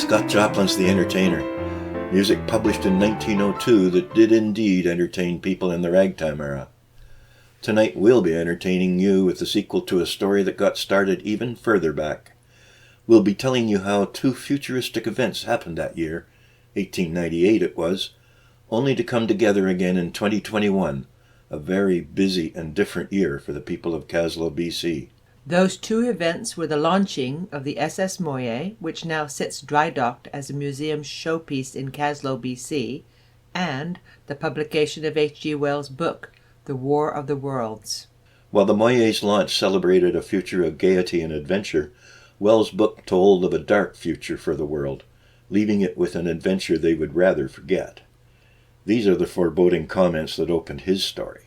Scott Joplin's The Entertainer, music published in 1902 that did indeed entertain people in the ragtime era. Tonight we'll be entertaining you with the sequel to a story that got started even further back. We'll be telling you how two futuristic events happened that year, 1898 it was, only to come together again in 2021, a very busy and different year for the people of Kaslo, BC. Those two events were the launching of the SS Moye, which now sits dry-docked as a museum showpiece in Kaslo, BC, and the publication of H.G. Wells' book, The War of the Worlds. While the Moye's launch celebrated a future of gaiety and adventure, Wells' book told of a dark future for the world, leaving it with an adventure they would rather forget. These are the foreboding comments that opened his story.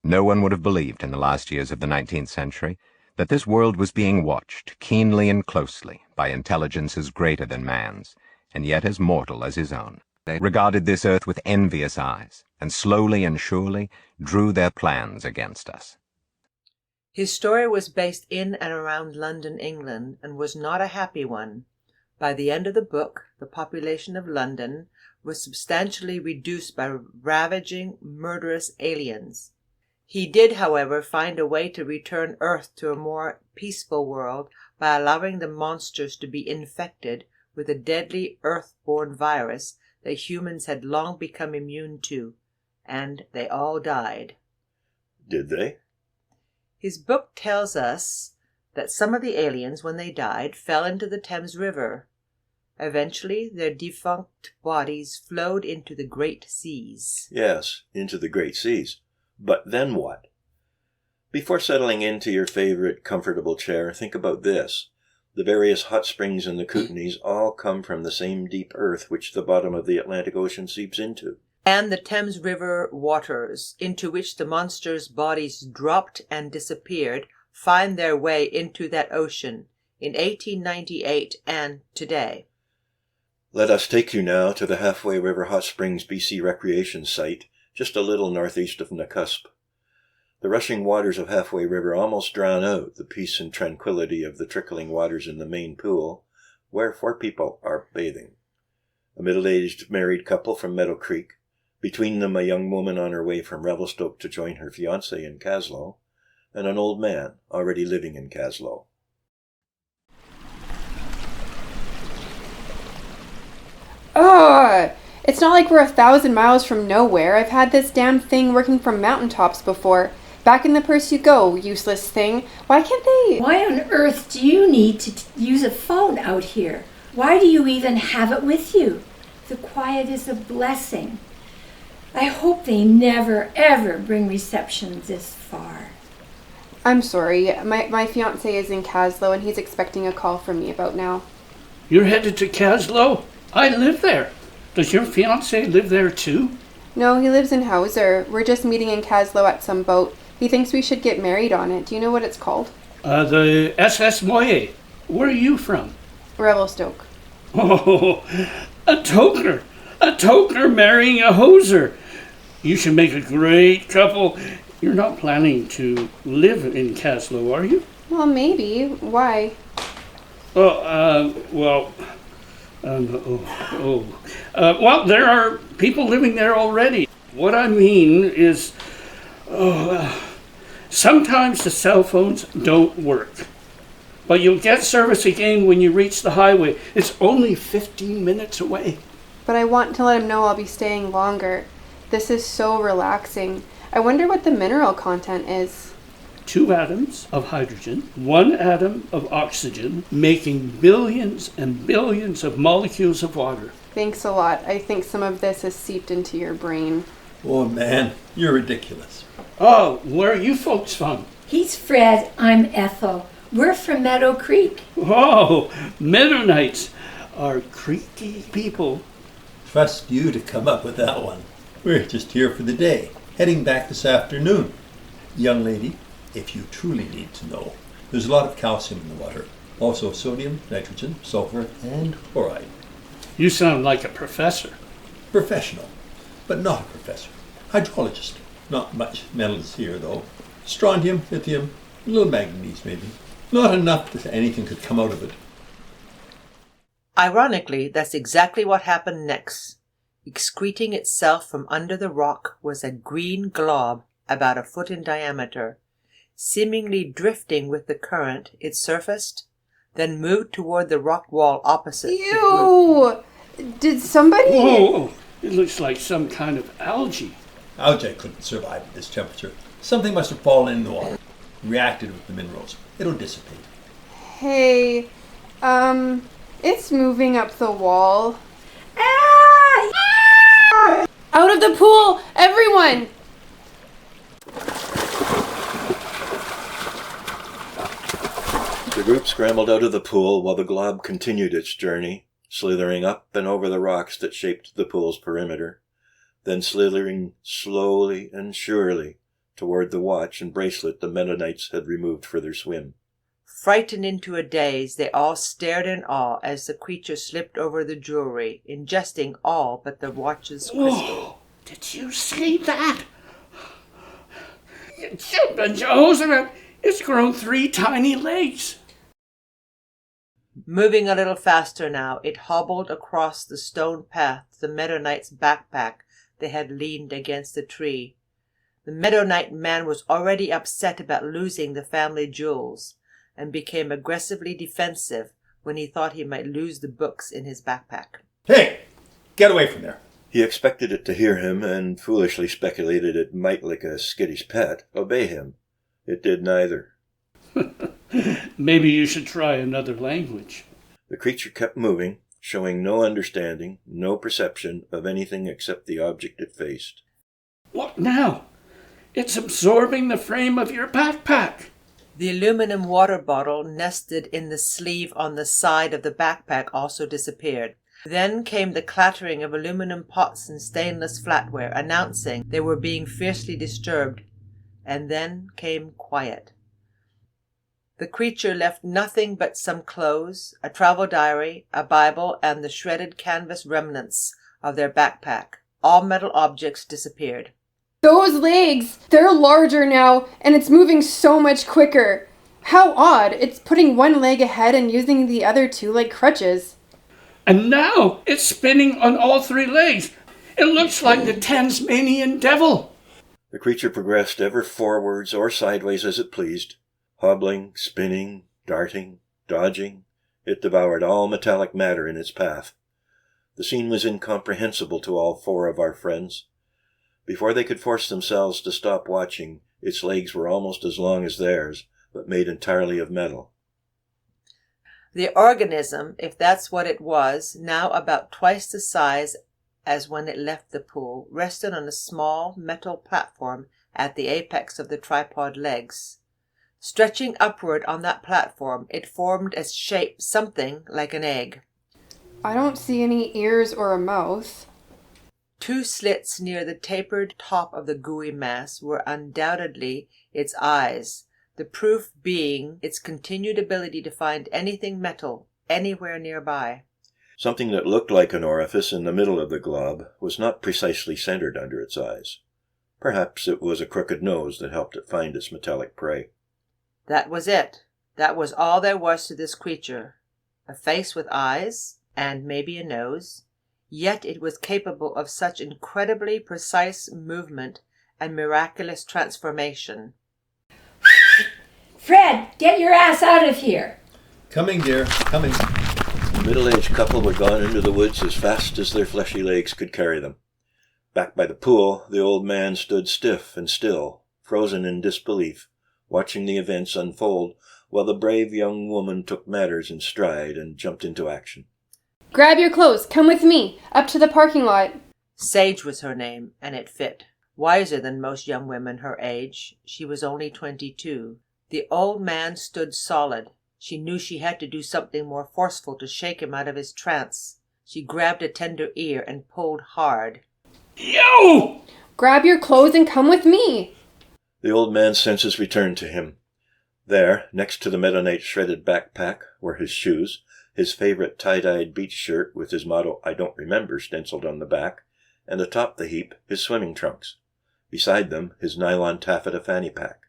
No one would have believed in the last years of the 19th century that this world was being watched keenly and closely by intelligences greater than man's, and yet as mortal as his own. They regarded this earth with envious eyes, and slowly and surely drew their plans against us. His story was based in and around London, England, and was not a happy one. By the end of the book, the population of London was substantially reduced by ravaging, murderous aliens. He did, however, find a way to return Earth to a more peaceful world by allowing the monsters to be infected with a deadly Earth-borne virus that humans had long become immune to, and they all died. Did they? His book tells us that some of the aliens, when they died, fell into the Thames River. Eventually, their defunct bodies flowed into the great seas. Yes, into the great seas. But then what? Before settling into your favorite comfortable chair, think about this. The various hot springs in the Kootenays all come from the same deep earth which the bottom of the Atlantic Ocean seeps into. And the Thames River waters, into which the monsters' bodies dropped and disappeared, find their way into that ocean in 1898 and today. Let us take you now to the Halfway River Hot Springs BC Recreation Site, just a little northeast of Nakusp. The rushing waters of Halfway River almost drown out the peace and tranquility of the trickling waters in the main pool, where 4 people are bathing. A middle-aged married couple from Meadow Creek, between them a young woman on her way from Revelstoke to join her fiancé in Kaslo, and an old man already living in Kaslo. Ugh! It's not like we're 1,000 miles from nowhere. I've had this damn thing working from mountaintops before. Back in the purse you go, useless thing. Why can't they... Why on earth do you need to use a phone out here? Why do you even have it with you? The quiet is a blessing. I hope they never, ever bring reception this far. I'm sorry. My fiancé is in Kaslo and he's expecting a call from me about now. You're headed to Kaslo? I live there. Does your fiancé live there too? No, he lives in Hauser. We're just meeting in Kaslo at some boat. He thinks we should get married on it. Do you know what it's called? The SS Moye. Where are you from? Revelstoke. Oh, a tokener. A tokener marrying a hoser. You should make a great couple. You're not planning to live in Kaslo, are you? Well, maybe. Why? Well, there are people living there already. What I mean is, sometimes the cell phones don't work. But you'll get service again when you reach the highway. It's only 15 minutes away. But I want to let him know I'll be staying longer. This is so relaxing. I wonder what the mineral content is. 2 atoms of hydrogen, 1 atom of oxygen, making billions and billions of molecules of water. Thanks a lot. I think some of this has seeped into your brain. Oh man, you're ridiculous. Oh, where are you folks from? He's Fred, I'm Ethel. We're from Meadow Creek. Oh, Mennonites are creaky people. Trust you to come up with that one. We're just here for the day, heading back this afternoon. Young lady, if you truly need to know, there's a lot of calcium in the water. Also sodium, nitrogen, sulfur, and chloride. You sound like a professor. Professional, but not a professor. Hydrologist. Not much metals here, though. Strontium, lithium, a little manganese maybe. Not enough that anything could come out of it. Ironically, that's exactly what happened next. Excreting itself from under the rock was a green glob about a foot in diameter. Seemingly drifting with the current, it surfaced, then moved toward the rock wall opposite. Ew! Did somebody... Whoa! It looks like some kind of algae. Algae couldn't survive at this temperature. Something must have fallen in the water, reacted with the minerals. It'll dissipate. Hey, it's moving up the wall. Ah! Out of the pool! Everyone! The group scrambled out of the pool while the glob continued its journey, slithering up and over the rocks that shaped the pool's perimeter, then slithering slowly and surely toward the watch and bracelet the Mennonites had removed for their swim. Frightened into a daze, they all stared in awe as the creature slipped over the jewelry, ingesting all but the watch's crystal. Whoa! Did you see that? Jehoshaphat, it's grown 3 tiny legs. Moving a little faster now, it hobbled across the stone path to the Mennonite's backpack they had leaned against a tree. The Mennonite man was already upset about losing the family jewels, and became aggressively defensive when he thought he might lose the books in his backpack. Hey! Get away from there! He expected it to hear him and foolishly speculated it might, like a skittish pet, obey him. It did neither. Maybe you should try another language. The creature kept moving, showing no understanding, no perception of anything except the object it faced. What now? It's absorbing the frame of your backpack. The aluminum water bottle nested in the sleeve on the side of the backpack also disappeared. Then came the clattering of aluminum pots and stainless flatware, announcing they were being fiercely disturbed. And then came quiet. The creature left nothing but some clothes, a travel diary, a Bible, and the shredded canvas remnants of their backpack. All metal objects disappeared. Those legs! They're larger now, and it's moving so much quicker. How odd! It's putting one leg ahead and using the other 2 like crutches. And now it's spinning on all 3 legs. It looks like the Tasmanian devil. The creature progressed ever forwards or sideways as it pleased. Hobbling, spinning, darting, dodging, it devoured all metallic matter in its path. The scene was incomprehensible to all 4 of our friends. Before they could force themselves to stop watching, its legs were almost as long as theirs, but made entirely of metal. The organism, if that's what it was, now about twice the size as when it left the pool, rested on a small metal platform at the apex of the tripod legs. Stretching upward on that platform, it formed a shape something like an egg. I don't see any ears or a mouth. 2 slits near the tapered top of the gooey mass were undoubtedly its eyes, the proof being its continued ability to find anything metal anywhere nearby. Something that looked like an orifice in the middle of the glob was not precisely centered under its eyes. Perhaps it was a crooked nose that helped it find its metallic prey. That was it. That was all there was to this creature. A face with eyes, and maybe a nose. Yet it was capable of such incredibly precise movement and miraculous transformation. Fred, get your ass out of here. Coming, dear, coming. The middle-aged couple were gone into the woods as fast as their fleshy legs could carry them. Back by the pool, the old man stood stiff and still, frozen in disbelief, watching the events unfold, while the brave young woman took matters in stride and jumped into action. Grab your clothes, come with me, up to the parking lot. Sage was her name, and it fit. Wiser than most young women her age, she was only 22. The old man stood solid. She knew she had to do something more forceful to shake him out of his trance. She grabbed a tender ear and pulled hard. Yo! Grab your clothes and come with me. The old man's senses returned to him. There, next to the Mennonite's shredded backpack, were his shoes, his favorite tie-dyed beach shirt with his motto, "I don't remember," stenciled on the back, and atop the heap, his swimming trunks. Beside them, his nylon taffeta fanny pack.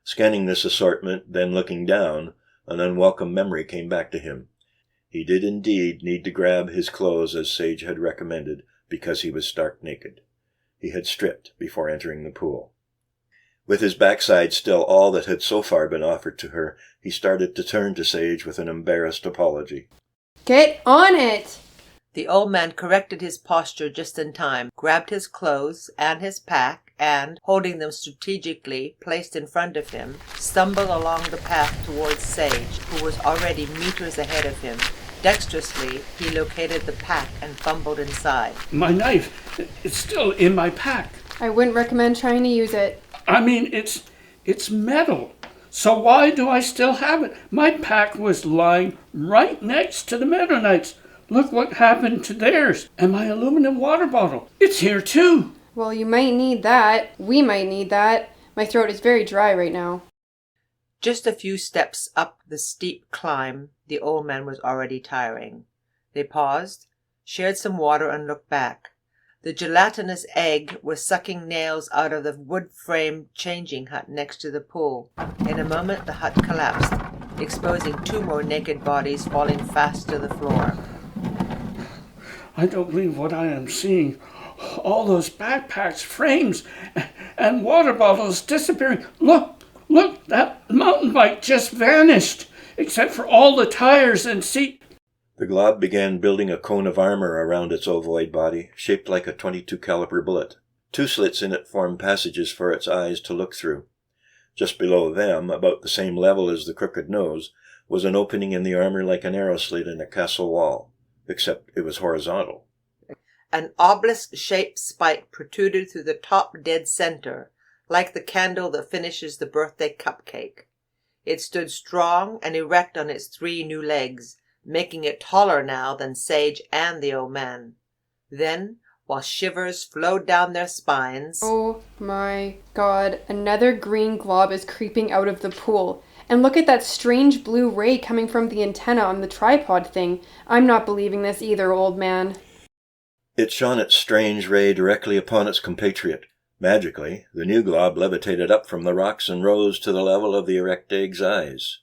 Scanning this assortment, then looking down, an unwelcome memory came back to him. He did indeed need to grab his clothes as Sage had recommended, because he was stark naked. He had stripped before entering the pool. With his backside still all that had so far been offered to her, he started to turn to Sage with an embarrassed apology. Get on it! The old man corrected his posture just in time, grabbed his clothes and his pack, and, holding them strategically placed in front of him, stumbled along the path towards Sage, who was already meters ahead of him. Dexterously, he located the pack and fumbled inside. My knife, it's still in my pack. I wouldn't recommend trying to use it. I mean, it's metal. So why do I still have it? My pack was lying right next to the Meadow Knight's. Look what happened to theirs. And my aluminum water bottle. It's here too. Well, you might need that. We might need that. My throat is very dry right now. Just a few steps up the steep climb, the old man was already tiring. They paused, shared some water, and looked back. The gelatinous egg was sucking nails out of the wood-framed changing hut next to the pool. In a moment, the hut collapsed, exposing 2 more naked bodies falling fast to the floor. I don't believe what I am seeing. All those backpacks, frames, and water bottles disappearing. Look, that mountain bike just vanished, except for all the tires and seat. The glob began building a cone of armor around its ovoid body, shaped like a .22 caliber bullet. 2 slits in it formed passages for its eyes to look through. Just below them, about the same level as the crooked nose, was an opening in the armor like an arrow slit in a castle wall, except it was horizontal. An obelisk-shaped spike protruded through the top dead center, like the candle that finishes the birthday cupcake. It stood strong and erect on its 3 new legs, making it taller now than Sage and the old man. Then, while shivers flowed down their spines... Oh my god, another green glob is creeping out of the pool. And look at that strange blue ray coming from the antenna on the tripod thing. I'm not believing this either, old man. It shone its strange ray directly upon its compatriot. Magically, the new glob levitated up from the rocks and rose to the level of the erect egg's eyes.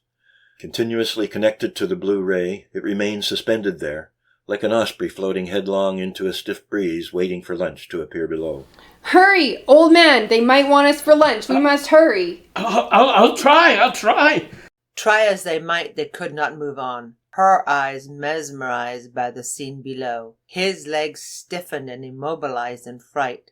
Continuously connected to the blue ray, it remained suspended there, like an osprey floating headlong into a stiff breeze waiting for lunch to appear below. Hurry, old man! They might want us for lunch. We must hurry. I'll try. Try as they might, they could not move on, her eyes mesmerized by the scene below. His legs stiffened and immobilized in fright.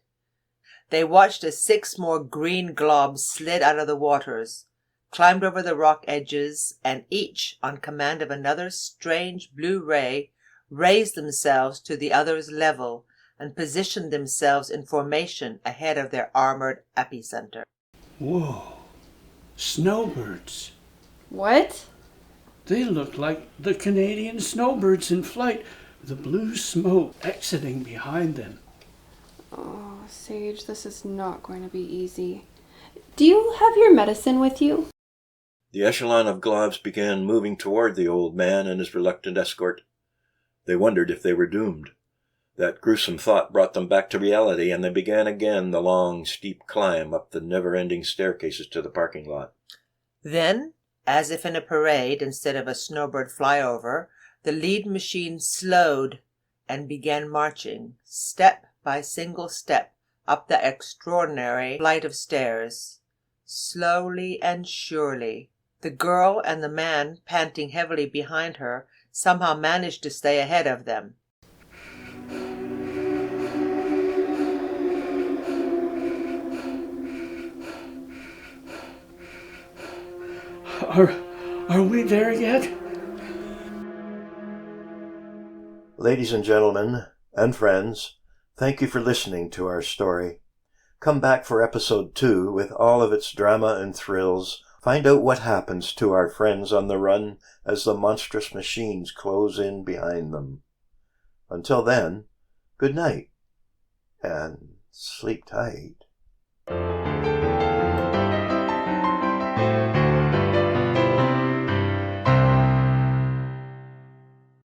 They watched as 6 more green globs slid out of the waters, climbed over the rock edges, and each, on command of another strange blue ray, raised themselves to the other's level and positioned themselves in formation ahead of their armored epicenter. Whoa, snowbirds. What? They look like the Canadian snowbirds in flight, the blue smoke exiting behind them. Oh, Sage, this is not going to be easy. Do you have your medicine with you? The echelon of globs began moving toward the old man and his reluctant escort. They wondered if they were doomed. That gruesome thought brought them back to reality, and they began again the long, steep climb up the never-ending staircases to the parking lot. Then, as if in a parade instead of a snowbird flyover, the lead machine slowed and began marching, step by single step, up the extraordinary flight of stairs. Slowly and surely. The girl and the man, panting heavily behind her, somehow managed to stay ahead of them. Are we there yet? Ladies and gentlemen, and friends, thank you for listening to our story. Come back for episode 2 with all of its drama and thrills. Find out what happens to our friends on the run as the monstrous machines close in behind them. Until then, good night, and sleep tight.